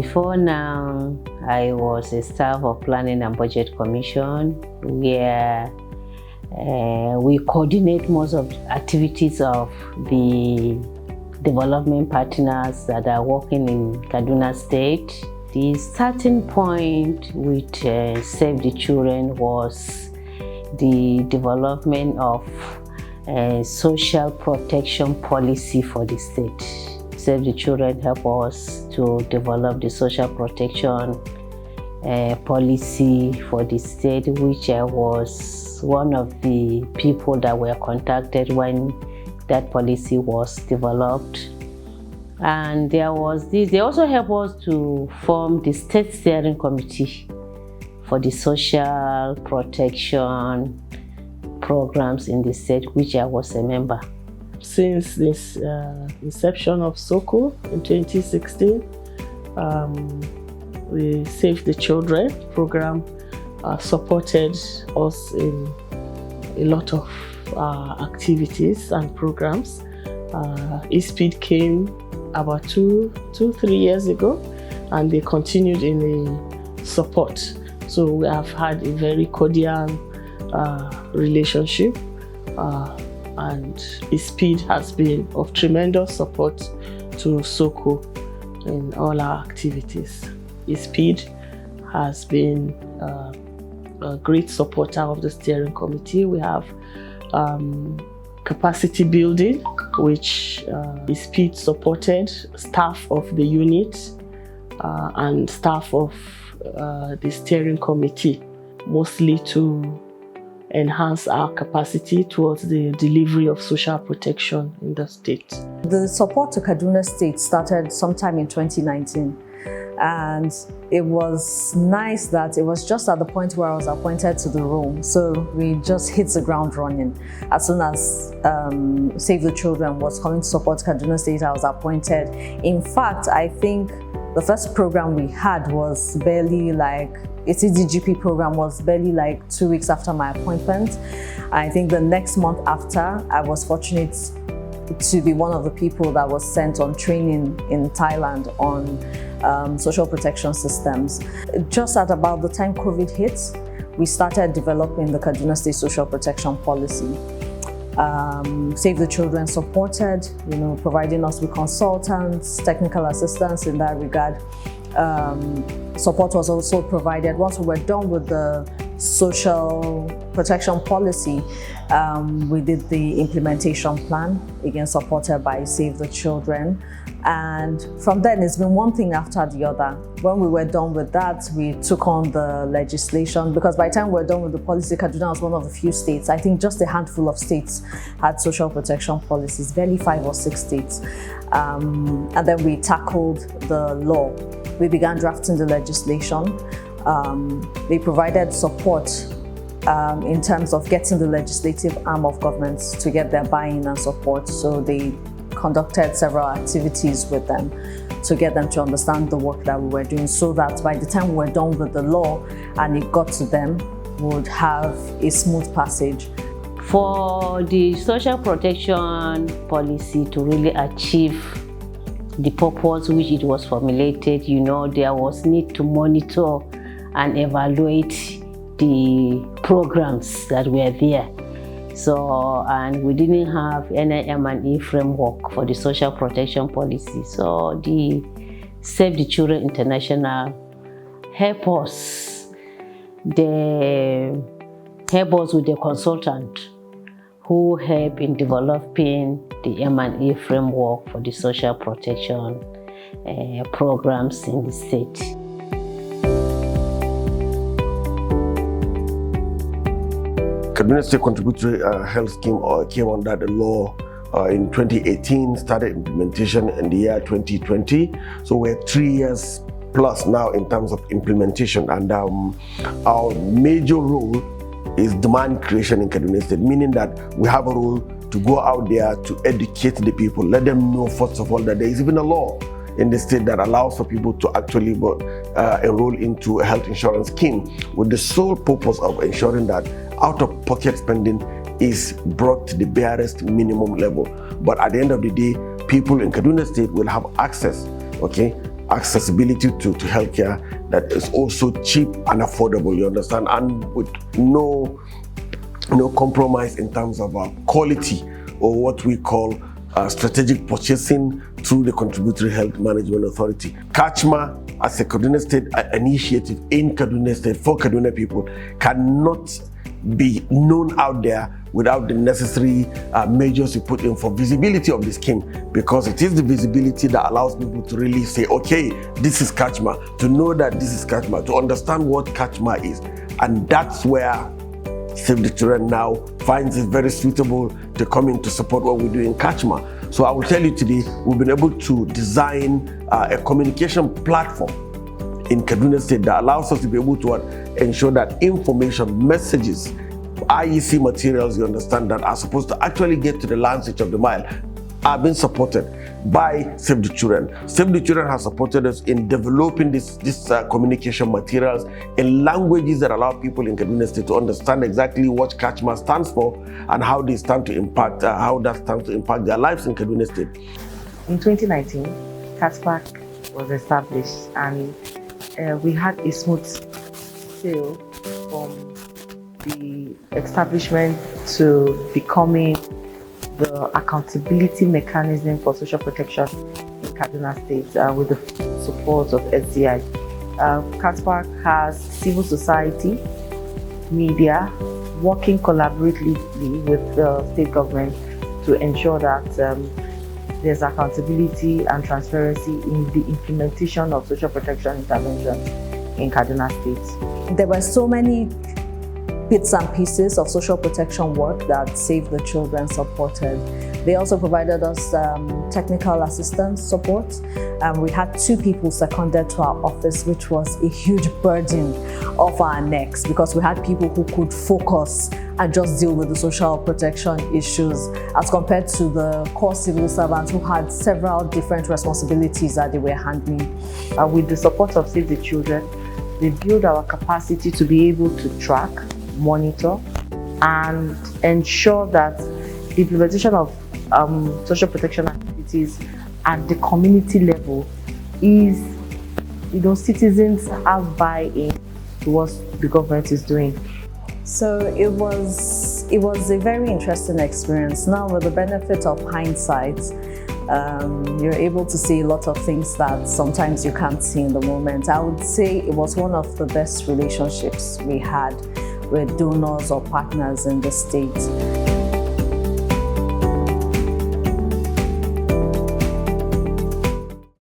Before now, I was a staff of Planning and Budget Commission, where we coordinate most of the activities of the development partners that are working in Kaduna State. The starting point with Save the Children was the development of a social protection policy for the state. Save the Children help us to develop the social protection policy for the state, which I was one of the people that were contacted when that policy was developed. And there was this, they also helped us to form the State Steering Committee for the social protection programs in the state, which I was a member. Since this inception of SOCO in 2016, the Save the Children program supported us in a lot of activities and programs. ESPID came about 3 years ago, and they continued in the support. So we have had a very cordial relationship, and ESPID has been of tremendous support to SOCO in all our activities. ESPID has been a great supporter of the steering committee. We have capacity building, which ESPID supported staff of the unit and staff of the steering committee, mostly to enhance our capacity towards the delivery of social protection in the state. The support to Kaduna State started sometime in 2019. And it was nice that it was just at the point where I was appointed to the role. So we just hit the ground running. As soon as Save the Children was coming to support Kaduna State, I was appointed. In fact, I think the first program we had was barely like, a CDGP program was barely like 2 weeks after my appointment. I think the next month after, I was fortunate to be one of the people that was sent on training in Thailand on social protection systems. Just at about the time COVID hit, we started developing the Kaduna State Social Protection Policy. Save the Children supported, providing us with consultants, technical assistance in that regard. Support was also provided once we were done with the social protection policy. We did the implementation plan, again supported by Save the Children. And from then, it's been one thing after the other. When we were done with that, we took on the legislation, because by the time we were done with the policy, Kaduna was one of the few states. I think just a handful of states had social protection policies, barely 5 or 6 states. And then we tackled the law. We began drafting the legislation. They provided support in terms of getting the legislative arm of governments to get their buy-in and support. So they conducted several activities with them to get them to understand the work that we were doing, so that by the time we were done with the law and it got to them, we would have a smooth passage. For the social protection policy to really achieve the purpose which it was formulated, there was need to monitor and evaluate the programs that were there. So, and we didn't have any M&E framework for the social protection policy. So the Save the Children International help us. They help us with the consultant who help in developing the M&E framework for the social protection programs in the state. Kaduna State Contributory Health Scheme came under the law in 2018, started implementation in the year 2020. So we're 3 years plus now in terms of implementation, and our major role is demand creation in Kaduna State, meaning that we have a role to go out there to educate the people, let them know first of all that there is even a law in the state that allows for people to actually enroll into a health insurance scheme, with the sole purpose of ensuring that out-of-pocket spending is brought to the barest minimum level. But at the end of the day, people in Kaduna State will have access, accessibility to healthcare that is also cheap and affordable, you understand, and with no compromise in terms of quality, or what we call strategic purchasing through the Contributory Health Management Authority. Kachma, as a Kaduna State initiative in Kaduna State for Kaduna people, cannot be known out there without the necessary measures we put in for visibility of the scheme, because it is the visibility that allows people to really say, okay, this is Kachma, to know that this is Kachma, to understand what Kachma is. And that's where Save the Children now finds it very suitable to come in to support what we do in Kachma. So I will tell you today, we've been able to design a communication platform in Kaduna State that allows us to be able to ensure that information, messages, IEC materials, you understand, that are supposed to actually get to the last of the mile are being supported by Save the Children. Save the Children has supported us in developing this communication materials in languages that allow people in Kaduna State to understand exactly what Kachma stands for and how they stand to impact, how that stands to impact their lives in Kaduna State. In 2019, Kachma was established, and we had a smooth sail from the establishment to becoming the accountability mechanism for social protection in Kaduna State with the support of SDI. Kachma has civil society, media, working collaboratively with the state government to ensure that there's accountability and transparency in the implementation of social protection interventions in Kaduna State. There were so many bits and pieces of social protection work that Save the Children supported. They also provided us technical assistance support. We had 2 people seconded to our office, which was a huge burden off our necks, because we had people who could focus and just deal with the social protection issues, as compared to the core civil servants who had several different responsibilities that they were handling. With the support of Save the Children, they build our capacity to be able to track, monitor, and ensure that the implementation of social protection activities at the community level is, citizens have buy-in to what the government is doing. So it was a very interesting experience. Now, with the benefit of hindsight, you're able to see a lot of things that sometimes you can't see in the moment. I would say it was one of the best relationships we had with donors or partners in the state.